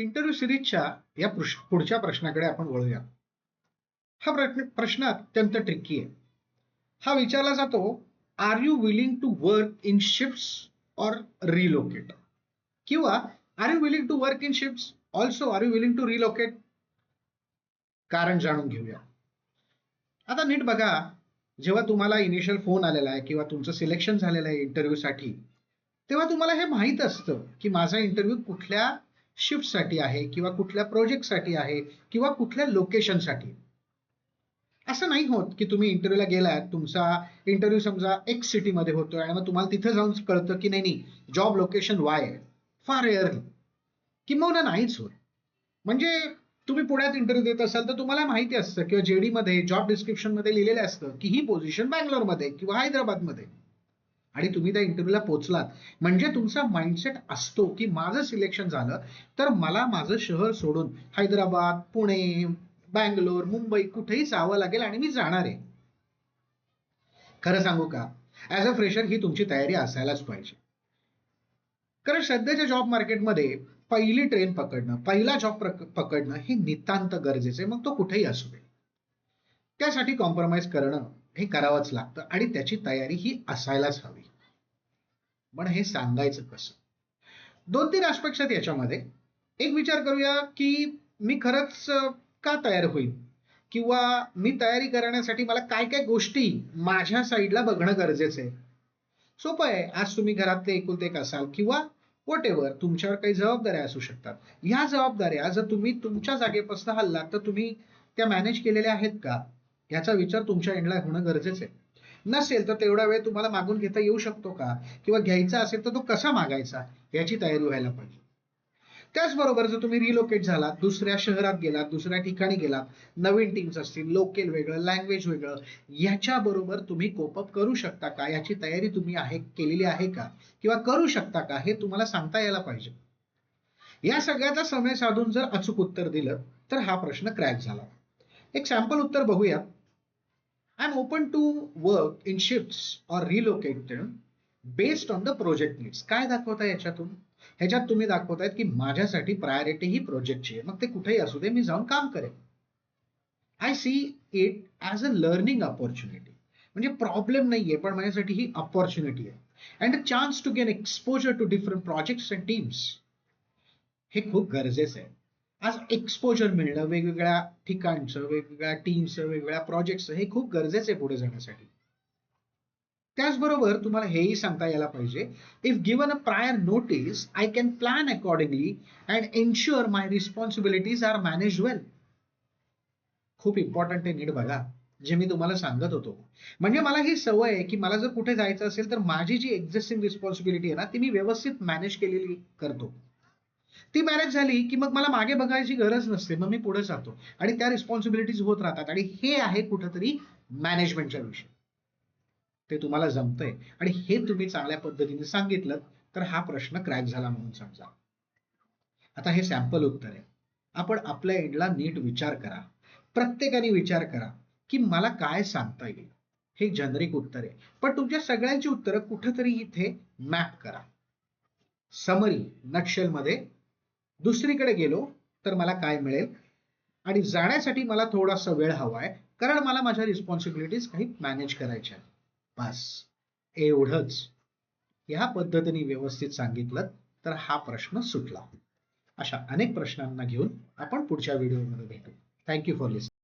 Interview सिरीजच्या या पुढच्या प्रश्नाकडे आपण वळूया. हा प्रश्न अत्यंत ट्रिकी आहे. हा विचारला जातो, are you willing to work in shifts or relocate, किंवा are you willing to work in shifts also are you willing to relocate. कारण जाणून घेऊया. आता नीट बघा, जेव्हा तुम्हाला इनिशियल फोन आलेला आहे किंवा तुमचं सिलेक्शन झालेलं आहे इंटरव्ह्यूसाठी, तेव्हा तुम्हाला हे माहीत असतं की माझा इंटरव्ह्यू कुठल्या शिफ्टसाठी आहे किंवा कुठल्या प्रोजेक्टसाठी आहे किंवा कुठल्या लोकेशनसाठी. असं नाही होत की तुम्ही इंटरव्ह्यूला गेलात, तुमचा इंटरव्ह्यू समजा एक्स सिटीमध्ये होतोय आणि मग तुम्हाला तिथे जाऊन कळतं की नाही जॉब लोकेशन वाय आहे. फार रेअरली, किंवा नाहीच होत. म्हणजे तुम्ही पुण्यात इंटरव्ह्यू देत असाल तर तुम्हाला माहिती असतं किंवा जेडी मध्ये जॉब डिस्क्रिप्शन मध्ये लिहिलेलं असतं की ही पोझिशन बँगलोरमध्ये किंवा हैदराबादमध्ये, आणि तुम्ही त्या इंटरव्ह्यूला पोहोचलात म्हणजे तुमचा माइंडसेट असतो की माझं सिलेक्शन झालं तर मला माझं शहर सोडून हैदराबाद, पुणे, बँगलोर, मुंबई कुठेही जावं लागेल आणि मी जाणार आहे. खरं सांगू का, ऍज अ फ्रेशर ही तुमची तयारी असायलाच पाहिजे. कारण सध्याच्या जॉब मार्केटमध्ये पहिली ट्रेन पकडणं, पहिला जॉब पकडणं हे नितांत गरजेचं आहे, मग तो कुठेही असू दे. त्यासाठी कॉम्प्रोमाइज करणं हे करावंच लागतं आणि त्याची तयारी ही असायलाच हवी. पण हे सांगायचं कसं? 2-3 ऍस्पेक्ट्स आहेत याच्यामध्ये. एक विचार करूया की मी खरंच का तयार होईल, किंवा मी तयारी करण्यासाठी मला काय काय गोष्टी माझ्या साईडला बघणं गरजेचं आहे. सोपं आहे. आज तुम्ही घरातले एकुलते एक असाल किंवा व्हॉट एव्हर तुमच्यावर काही जबाबदाऱ्या असू शकतात. ह्या जबाबदाऱ्या जर तुम्ही तुमच्या जागेपासून हल्लात तर तुम्ही त्या मॅनेज केलेल्या आहेत का, याचा विचार तुमच्या एंडला होणं गरजेचं आहे. नसेल तर तेवढा वेळ तुम्हाला मागून घेता येऊ शकतो का, किंवा घ्यायचा असेल तर तो कसा मागायचा, याची तयारी व्हायला पाहिजे. त्याचबरोबर जर तुम्ही रिलोकेट झालात, दुसऱ्या शहरात गेलात, दुसऱ्या ठिकाणी गेलात, नवीन टीम्स असतील, लोकल वेगळं, लँग्वेज वेगळं, याच्याबरोबर तुम्ही कोपअप करू शकता का, याची तयारी तुम्ही केलेली आहे का, किंवा करू शकता का, हे तुम्हाला सांगता यायला पाहिजे. या सगळ्याचा समय साधून जर अचूक उत्तर दिलं तर हा प्रश्न क्रॅक झाला. एक सॅम्पल उत्तर बघूया. I am open to work in shifts or relocated based on the project needs. काय दाखवताय याच्यातून? ह्याच्यात तुम्ही दाखवतायत की माझ्यासाठी प्रायोरिटी ही प्रोजेक्टची आहे, मग ते कुठेही असू दे मी जाऊन काम करेन. I see it as a learning opportunity. म्हणजे प्रॉब्लेम नाहीये, पण माझ्यासाठी ही ऑपॉर्च्युनिटी आहे and a chance to gain exposure to different projects and teams. हे खूप गरजेचं आहे. आज एक्सपोजर मिळणं वेगवेगळ्या ठिकाणचं, वेगवेगळ्या टीम्सचं, वेगवेगळ्या प्रोजेक्टचं, हे खूप गरजेचं आहे पुढे जाण्यासाठी. त्याचबरोबर तुम्हाला हेही सांगता यायला पाहिजे, if given a prior notice I can plan accordingly and ensure my responsibilities are manage well. खूप इम्पॉर्टंट आहे, नीट बघा जे मी तुम्हाला सांगत होतो. म्हणजे मला ही सवय आहे की मला जर कुठे जायचं असेल तर माझी जी एक्झिस्टिंग रिस्पॉन्सिबिलिटी आहे ना ती मी व्यवस्थित मॅनेज केलेली करतो. ती मॅनेज झाली की मग मला मागे बघायची गरज नसते, मग मी पुढे जातो आणि त्या रिस्पॉन्सिबिलिटीज होत राहतात. आणि हे आहे कुठंतरी मॅनेजमेंटच्या विषयी. ते तुम्हाला जमतंय आणि हे तुम्ही चांगल्या पद्धतीने सांगितलं तर हा प्रश्न क्रॅक झाला म्हणून समजा. आता हे सॅम्पल उत्तर आहे. आपण आपल्या एंडला नीट विचार करा. प्रत्येकाने विचार करा की मला काय सांगता येईल. हे जनरिक उत्तर आहे, पण तुमच्या सगळ्यांची उत्तरं कुठंतरी इथे मॅप करा. समरी नटशेल मध्ये, दुसरीकडे गेलो तर मला काय मिळेल, आणि जाण्यासाठी मला थोडासा वेळ हवाय कारण मला माझ्या रिस्पॉन्सिबिलिटीज काही मॅनेज करायच्या. बस एवढंच. या पद्धतीने व्यवस्थित सांगितलं तर हा प्रश्न सुटला. अशा अनेक प्रश्नांना घेऊन आपण पुढच्या व्हिडिओमध्ये भेटू. Thank you for listening.